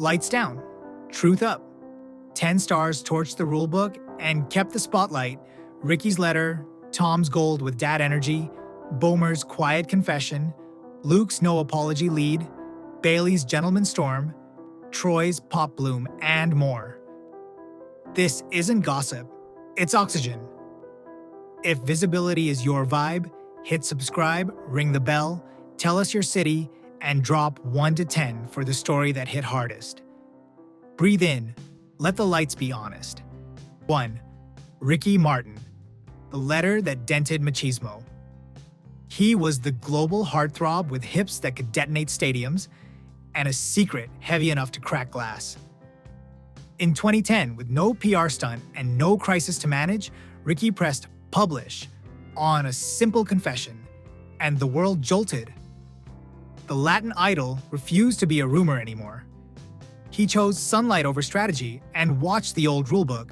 Lights down, truth up. 10 stars torched the rulebook and kept the spotlight. Ricky's letter, Tom's gold with dad energy, Bomer's quiet confession, Luke's no apology lead, Bailey's gentleman storm, Troy's pop bloom, and more. This isn't gossip, it's oxygen. If visibility is your vibe, hit subscribe, ring the bell, tell us your city, and drop 1 to 10 for the story that hit hardest. Breathe in, let the lights be honest. 1. Ricky Martin, the letter that dented Machismo. He was the global heartthrob with hips that could detonate stadiums and a secret heavy enough to crack glass. In 2010, with no PR stunt and no crisis to manage, Ricky pressed publish on a simple confession, and the world jolted. The Latin idol refused to be a rumor anymore. He chose sunlight over strategy and watched the old rulebook: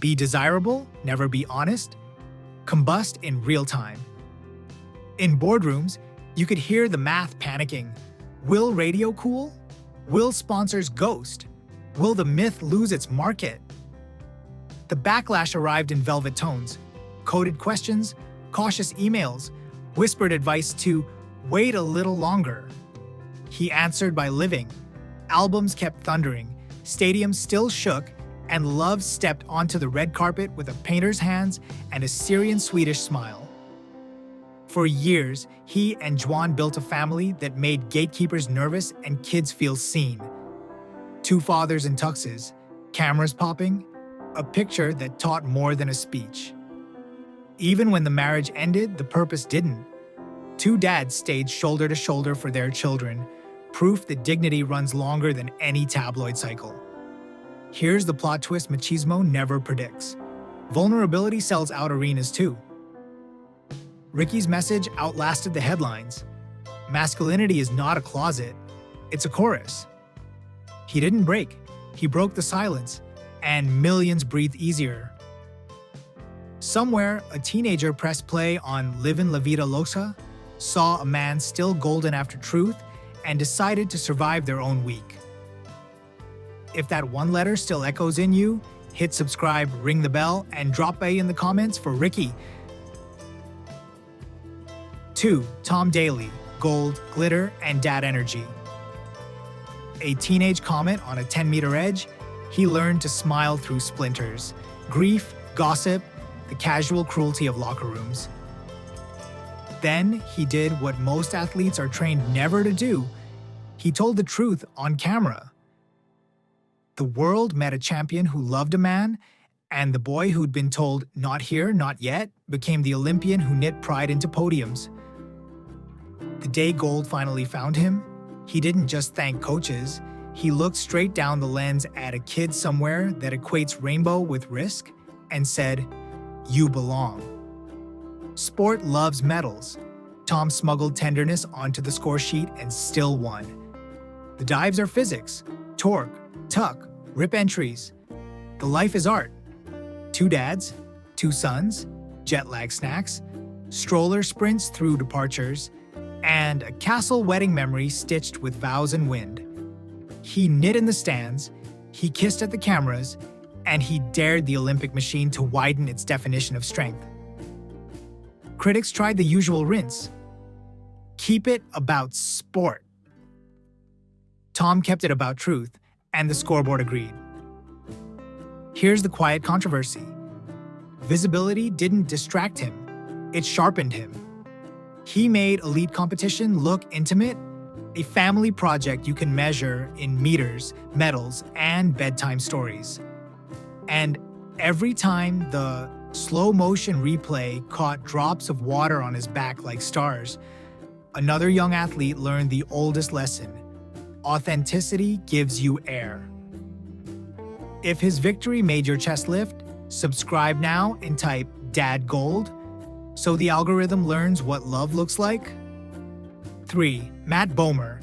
be desirable, never be honest, combust in real time. In boardrooms, you could hear the math panicking. Will radio cool? Will sponsors ghost? Will the myth lose its market? The backlash arrived in velvet tones: coded questions, cautious emails, whispered advice to wait a little longer. He answered by living. Albums kept thundering, stadiums still shook, and love stepped onto the red carpet with a painter's hands and a Syrian-Swedish smile. For years, he and Juan built a family that made gatekeepers nervous and kids feel seen. 2 fathers in tuxes, cameras popping, a picture that taught more than a speech. Even when the marriage ended, the purpose didn't. 2 dads stayed shoulder to shoulder for their children, proof that dignity runs longer than any tabloid cycle. Here's the plot twist Machismo never predicts. Vulnerability sells out arenas too. Ricky's message outlasted the headlines. Masculinity is not a closet, it's a chorus. He didn't break, he broke the silence, and millions breathed easier. Somewhere, a teenager pressed play on Livin' La Vida Loca, saw a man still golden after truth, and decided to survive their own week. If that one letter still echoes in you, hit subscribe, ring the bell, and drop A in the comments for Ricky. 2. Tom Daley, gold, glitter, and dad energy. A teenage comet on a 10-meter edge, he learned to smile through splinters, grief, gossip, the casual cruelty of locker rooms. Then he did what most athletes are trained never to do. He told the truth on camera. The world met a champion who loved a man, and the boy who'd been told, "not here, not yet," became the Olympian who knit pride into podiums. The day gold finally found him, he didn't just thank coaches, he looked straight down the lens at a kid somewhere that equates rainbow with risk and said, "You belong." Sport loves medals. Tom smuggled tenderness onto the score sheet and still won. The dives are physics, torque, tuck, rip entries. The life is art. 2 dads, 2 sons, jet lag snacks, stroller sprints through departures, and a castle wedding memory stitched with vows and wind. He knit in the stands, he kissed at the cameras, and he dared the Olympic machine to widen its definition of strength. Critics tried the usual rinse. Keep it about sport. Tom kept it about truth, and the scoreboard agreed. Here's the quiet controversy. Visibility didn't distract him, it sharpened him. He made elite competition look intimate, a family project you can measure in meters, medals, and bedtime stories. And every time the slow-motion replay caught drops of water on his back like stars, another young athlete learned the oldest lesson: authenticity gives you air. If his victory made your chest lift, subscribe now and type "Dad Gold" so the algorithm learns what love looks like. 3. Matt Bomer,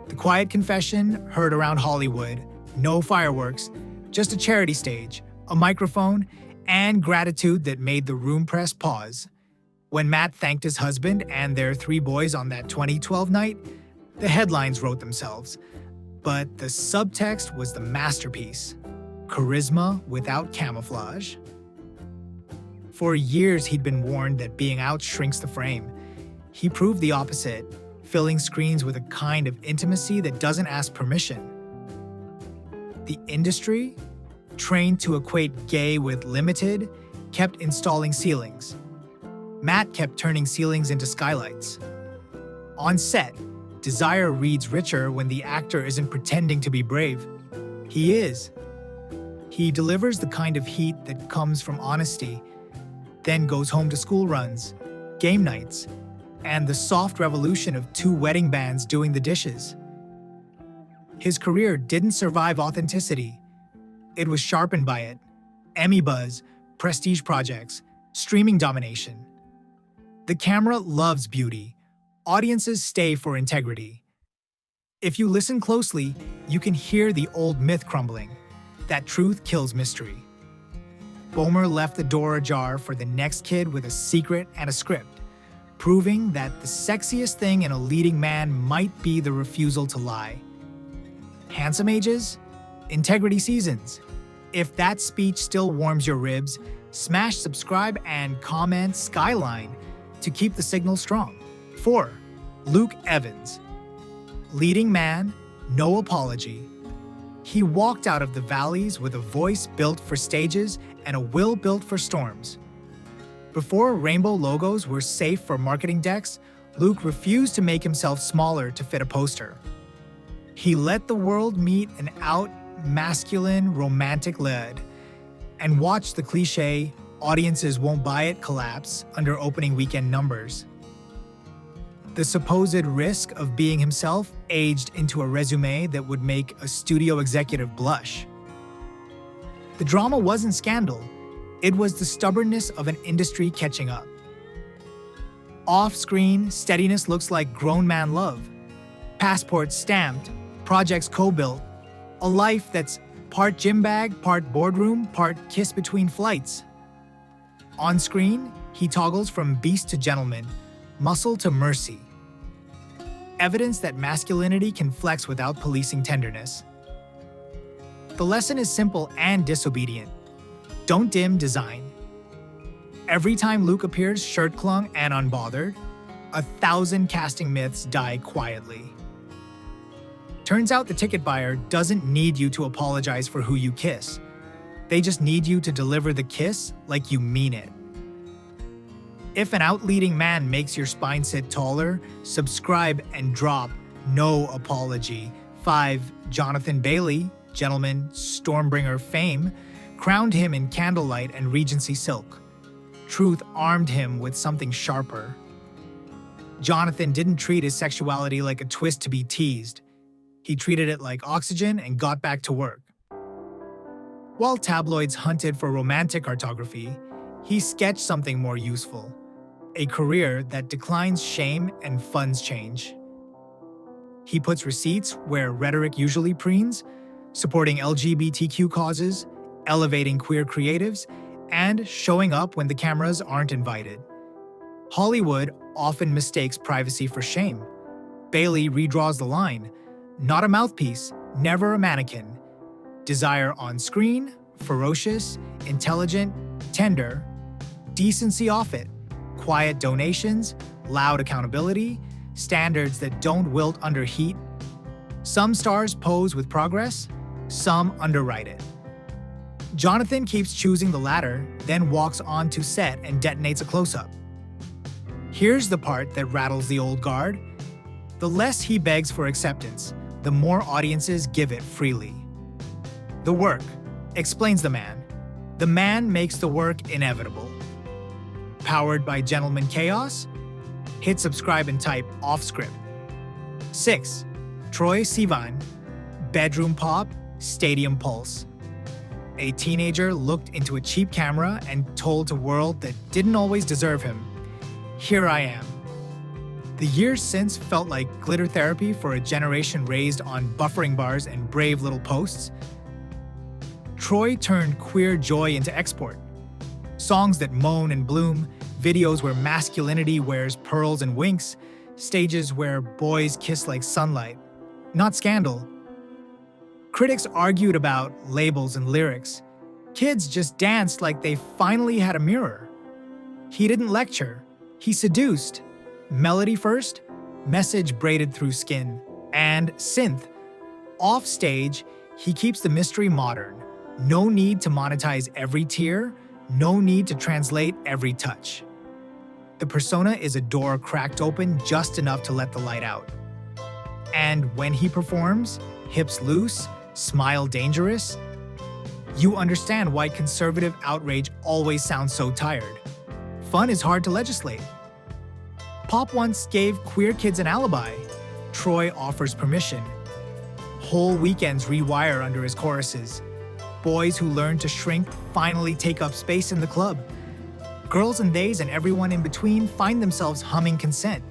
the quiet confession heard around Hollywood, no fireworks, just a charity stage, a microphone, and gratitude that made the room press pause. When Matt thanked his husband and their 3 boys on that 2012 night, the headlines wrote themselves. But the subtext was the masterpiece: charisma without camouflage. For years, he'd been warned that being out shrinks the frame. He proved the opposite, filling screens with a kind of intimacy that doesn't ask permission. The industry, trained to equate gay with limited, kept installing ceilings. Matt kept turning ceilings into skylights. On set, desire reads richer when the actor isn't pretending to be brave. He is. He delivers the kind of heat that comes from honesty, then goes home to school runs, game nights, and the soft revolution of 2 wedding bands doing the dishes. His career didn't survive authenticity. It was sharpened by it. Emmy buzz, prestige projects, streaming domination. The camera loves beauty. Audiences stay for integrity. If you listen closely, you can hear the old myth crumbling, that truth kills mystery. Bomer left the door ajar for the next kid with a secret and a script, proving that the sexiest thing in a leading man might be the refusal to lie. Handsome ages, integrity seasons. If that speech still warms your ribs, smash subscribe and comment Skyline to keep the signal strong. 4. Luke Evans. Leading man, no apology. He walked out of the valleys with a voice built for stages and a will built for storms. Before rainbow logos were safe for marketing decks, Luke refused to make himself smaller to fit a poster. He let the world meet an out-masculine, romantic lead and watched the cliché "audiences won't buy it" collapse under opening weekend numbers. The supposed risk of being himself aged into a resume that would make a studio executive blush. The drama wasn't scandal, it was the stubbornness of an industry catching up. Off-screen, steadiness looks like grown man love. Passports stamped, projects co-built, a life that's part gym bag, part boardroom, part kiss between flights. On screen, he toggles from beast to gentleman, muscle to mercy. Evidence that masculinity can flex without policing tenderness. The lesson is simple and disobedient. Don't dim design. Every time Luke appears shirt-clung and unbothered, 1,000 casting myths die quietly. Turns out the ticket buyer doesn't need you to apologize for who you kiss. They just need you to deliver the kiss like you mean it. If an out-leading man makes your spine sit taller, subscribe and drop no apology. 5. Jonathan Bailey, gentleman, Stormbringer fame, crowned him in candlelight and Regency silk. Truth armed him with something sharper. Jonathan didn't treat his sexuality like a twist to be teased. He treated it like oxygen and got back to work. While tabloids hunted for romantic cartography, he sketched something more useful: a career that declines shame and funds change. He puts receipts where rhetoric usually preens, supporting LGBTQ causes, elevating queer creatives, and showing up when the cameras aren't invited. Hollywood often mistakes privacy for shame. Bailey redraws the line: not a mouthpiece, never a mannequin. Desire on screen, ferocious, intelligent, tender. Decency off it. Quiet donations, loud accountability, standards that don't wilt under heat. Some stars pose with progress, some underwrite it. Jonathan keeps choosing the latter, then walks onto set and detonates a close-up. Here's the part that rattles the old guard. The less he begs for acceptance, the more audiences give it freely. The work, explains the man. The man makes the work inevitable. Powered by gentleman chaos? Hit subscribe and type off script. 6. Troye Sivan, bedroom pop, stadium pulse. A teenager looked into a cheap camera and told a world that didn't always deserve him, "Here I am." The years since felt like glitter therapy for a generation raised on buffering bars and brave little posts. Troye turned queer joy into export. Songs that moan and bloom, videos where masculinity wears pearls and winks, stages where boys kiss like sunlight. Not scandal, Critics argued about labels and lyrics. Kids just danced like they finally had a mirror. He didn't lecture. He seduced. Melody first, message braided through skin, and synth. Off stage, he keeps the mystery modern. No need to monetize every tear, no need to translate every touch. The persona is a door cracked open just enough to let the light out. And when he performs, hips loose, smile dangerous, you understand why conservative outrage always sounds so tired. Fun is hard to legislate. Pop once gave queer kids an alibi. Troye offers permission. Whole weekends rewire under his choruses. Boys who learn to shrink finally take up space in the club. Girls and theys and everyone in between find themselves humming consent.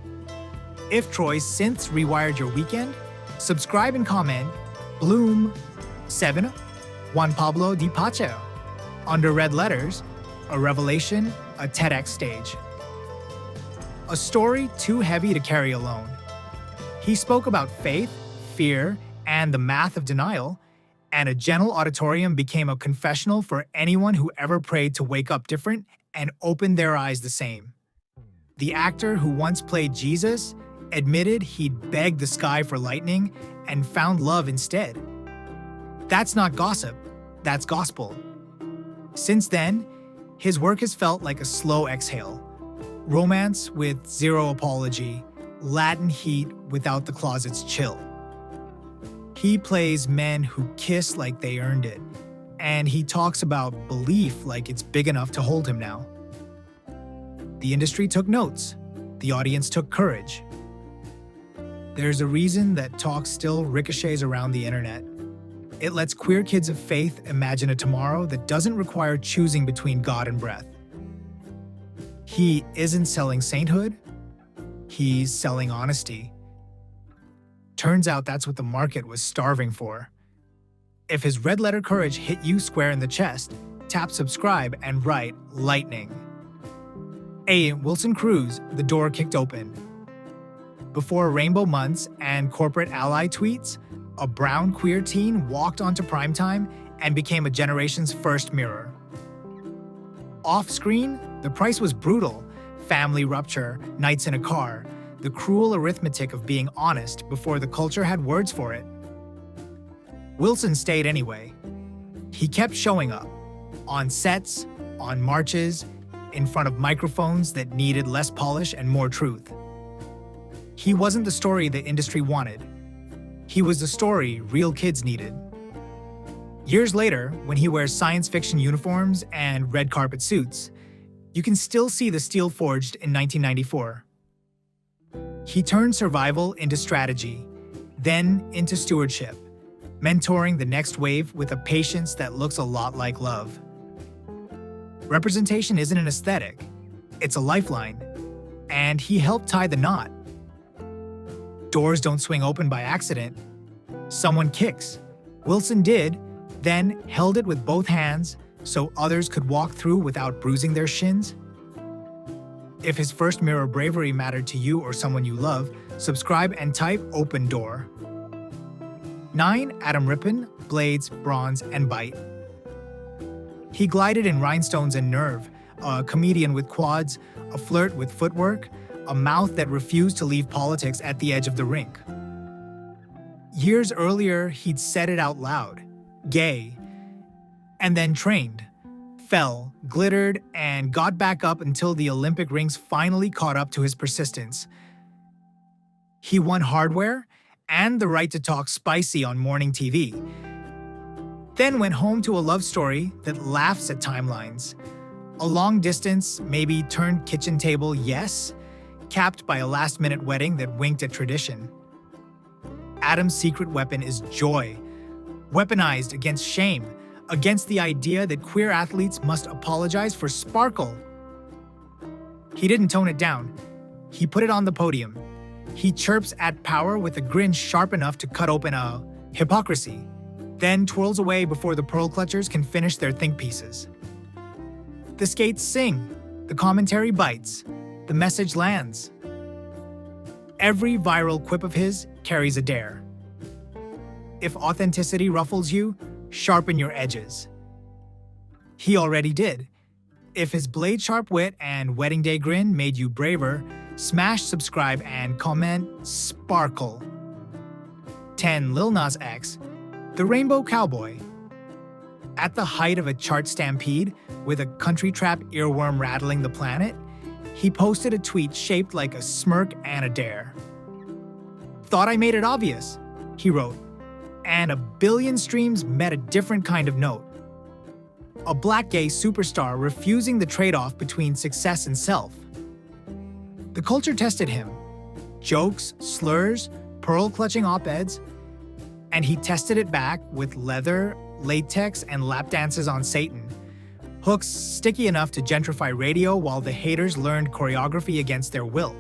If Troye's synths rewired your weekend, subscribe and comment, Bloom 7, Juan Pablo Di Pace. Under red letters, a revelation, a TEDx stage. A story too heavy to carry alone. He spoke about faith, fear, and the math of denial, and a gentle auditorium became a confessional for anyone who ever prayed to wake up different and open their eyes the same. The actor who once played Jesus admitted he'd begged the sky for lightning and found love instead. That's not gossip, that's gospel. Since then, his work has felt like a slow exhale. Romance with zero apology, Latin heat without the closet's chill. He plays men who kiss like they earned it, and he talks about belief like it's big enough to hold him now. The industry took notes. The audience took courage. There's a reason that talk still ricochets around the internet. It lets queer kids of faith imagine a tomorrow that doesn't require choosing between God and breath. He isn't selling sainthood, he's selling honesty. Turns out that's what the market was starving for. If his red letter courage hit you square in the chest, tap subscribe and write lightning. Wilson Cruz, the door kicked open. Before rainbow months and corporate ally tweets, a brown queer teen walked onto primetime and became a generation's first mirror. Off-screen, the price was brutal. Family rupture, nights in a car, the cruel arithmetic of being honest before the culture had words for it. Wilson stayed anyway. He kept showing up, on sets, on marches, in front of microphones that needed less polish and more truth. He wasn't the story the industry wanted. He was the story real kids needed. Years later, when he wears science fiction uniforms and red carpet suits, you can still see the steel forged in 1994. He turned survival into strategy, then into stewardship, mentoring the next wave with a patience that looks a lot like love. Representation isn't an aesthetic, it's a lifeline, and he helped tie the knot. Doors don't swing open by accident. Someone kicks. Wilson did, then held it with both hands so others could walk through without bruising their shins. If his first mirror bravery mattered to you or someone you love, subscribe and type open door. 9. Adam Rippon, Blades, Bronze, and Bite. He glided in rhinestones and nerve, a comedian with quads, a flirt with footwork, a mouth that refused to leave politics at the edge of the rink. Years earlier, he'd said it out loud, gay, and then trained, fell, glittered, and got back up until the Olympic rings finally caught up to his persistence. He won hardware and the right to talk spicy on morning TV, then went home to a love story that laughs at timelines. A long distance, maybe turned kitchen table, yes, capped by a last-minute wedding that winked at tradition. Adam's secret weapon is joy, weaponized against shame, against the idea that queer athletes must apologize for sparkle. He didn't tone it down. He put it on the podium. He chirps at power with a grin sharp enough to cut open a hypocrisy, then twirls away before the pearl clutchers can finish their think pieces. The skates sing, the commentary bites, the message lands. Every viral quip of his carries a dare. If authenticity ruffles you, sharpen your edges. He already did. If his blade-sharp wit and wedding day grin made you braver, smash subscribe and comment sparkle. 10. Lil Nas X, the Rainbow Cowboy. At the height of a chart stampede, with a country trap earworm rattling the planet, he posted a tweet shaped like a smirk and a dare. "Thought I made it obvious," he wrote, and a billion streams met a different kind of note. A black gay superstar refusing the trade-off between success and self. The culture tested him. Jokes, slurs, pearl-clutching op-eds, and he tested it back with leather, latex, and lap dances on Satan. Hooks sticky enough to gentrify radio while the haters learned choreography against their will.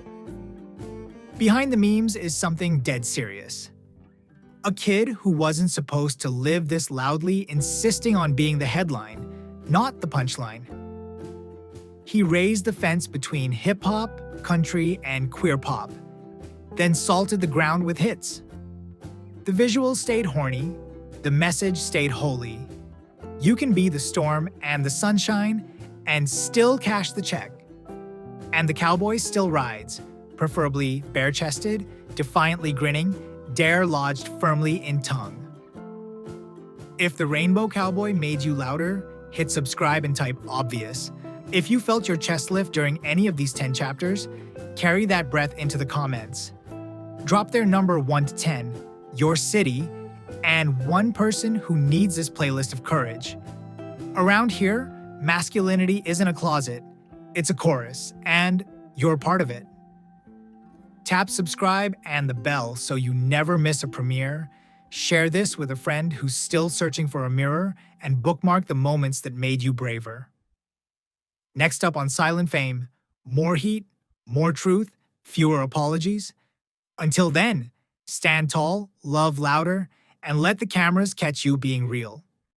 Behind the memes is something dead serious. A kid who wasn't supposed to live this loudly, insisting on being the headline, not the punchline. He raised the fence between hip-hop, country, and queer pop, then salted the ground with hits. The visuals stayed horny, the message stayed holy. You can be the storm and the sunshine and still cash the check. And the cowboy still rides, preferably bare-chested, defiantly grinning, dare lodged firmly in tongue. If the Rainbow Cowboy made you louder, hit subscribe and type obvious. If you felt your chest lift during any of these 10 chapters, carry that breath into the comments. Drop their number 1 to 10, your city, and one person who needs this playlist of courage. Around here, masculinity isn't a closet, it's a chorus, and you're part of it. Tap subscribe and the bell so you never miss a premiere. Share this with a friend who's still searching for a mirror, and bookmark the moments that made you braver. Next up on Silent Fame, more heat, more truth, fewer apologies. Until then, stand tall, love louder, and let the cameras catch you being real.